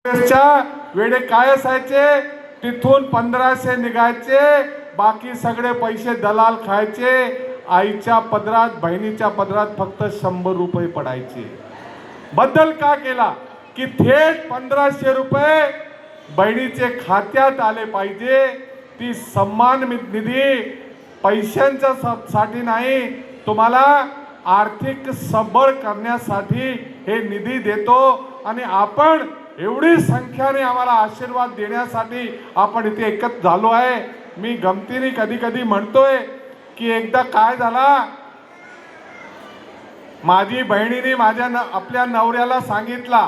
वेळे काय असायचे, तिथून 1500 निघायचे, बाकी सगळे पैसे दलाल खायचे, आईच्या पदरात बहिणीच्या पदरात फक्त 100 रुपये पडायचे। बदल का केला की थेट 1500 रुपये बहिणीचे खात्यात आले पाहिजे। ती सन्मान निधी पैशांच्या साठी नाही, तुम्हाला आर्थिक सबळ करण्यासाठी हे निधी देतो आणि आपण एवढी संख्याने आम्हाला आशीर्वाद देण्यासाठी आपण इथे एकत्र झालो आहे। मी गमतीने कधी कधी म्हणतोय की एकदा काय झाला, माझी बहिणीने आपल्या नवऱ्याला सांगितला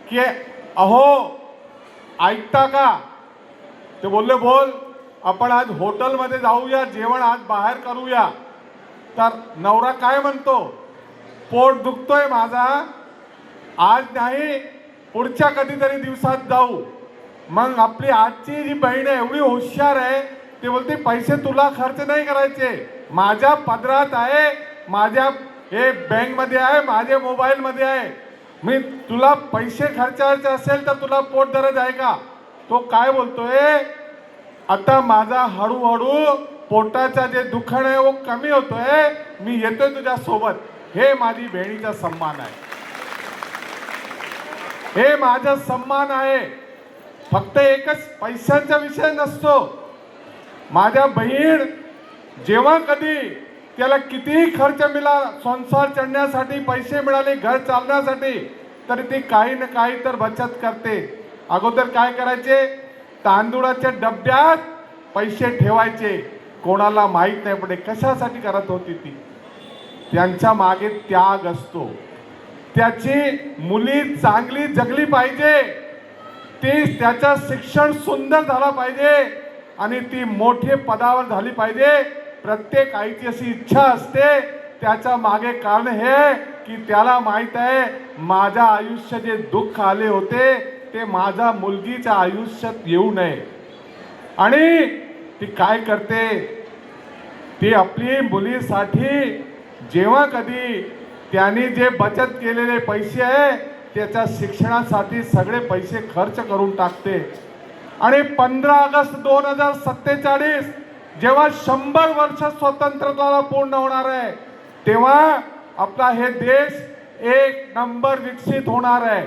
की अहो ऐकता का, ते बोलले बोल, आपण आज हॉटेलमध्ये जाऊया, जेवण आज बाहेर करूया। तर नवरा काय म्हणतो, पोट दुखतोय माझा, आज नाही पुढच्या कधीतरी दिवसात जाऊ। मग आपली आजची जी बहीण आहे एवढी हुशार आहे, ती बोलते पैसे तुला खर्च नाही करायचे, माझ्या पदरात आहे, माझ्या हे बँकमध्ये आहे, माझ्या मोबाईलमध्ये आहे, मी तुला पैसे खर्चायचे असेल तर तुला पोट दर्द आहे का। तो काय बोलतोय, आता माझा हळूहळू पोटाचा जे दुखण आहे वो कमी होतोय, मी येतोय तुझ्या सोबत। हे माझी बहिणीचा सन्मान आहे, हे माझा सन्मान आहे। फक्त एकच पैशांचा विषय नसतो। माझ्या बहीण जेव्हा कधी त्याला कितीही खर्च मिळाला, संसार चढण्यासाठी पैसे मिळाले, घर चालण्यासाठी, तरी ती काही ना काही तर बचत करते। अगोदर काय करायचे, तांदूळाच्या डब्यात पैसे ठेवायचे, कोणाला माहित नाही पडे कशासाठी करत होती ती। त्यांच्या मागे त्याग असतो, त्याची मुली चांगली जगली पाहिजे, ती त्याचं शिक्षण सुंदर झालं पाहिजे आणि ती मोठे पदावर झाली पाहिजे। प्रत्येक आईची अशी इच्छा असते, त्याच्या मागे कारण हे की त्याला माहित आहे माझ्या आयुष्यात जे दुःख आले होते ते माझ्या मुलगीच्या आयुष्यात येऊ नये। आणि ती काय करते, ती आपली मुलीसाठी जेव्हा कधी त्यांनी जे बचत केलेले पैसे आहे त्याच्या शिक्षणासाठी सगळे पैसे खर्च करून टाकते। आणि 15 ऑगस्ट 2047 जेव्हा 100 वर्ष स्वतंत्रताला पूर्ण होणार आहे, तेव्हा आपला हे देश एक नंबर विकसित होणार आहे।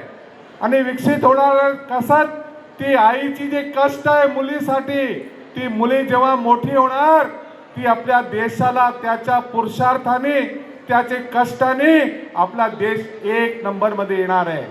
आणि विकसित होणार कसं, ती आईची जे कष्ट आहे मुलीसाठी, ती मुली जेव्हा मोठी होणार, ती आपल्या देशाला त्याच्या पुरुषार्थाने, त्याचे कष्टाने आपला देश एक नंबर मध्ये येणार आहे।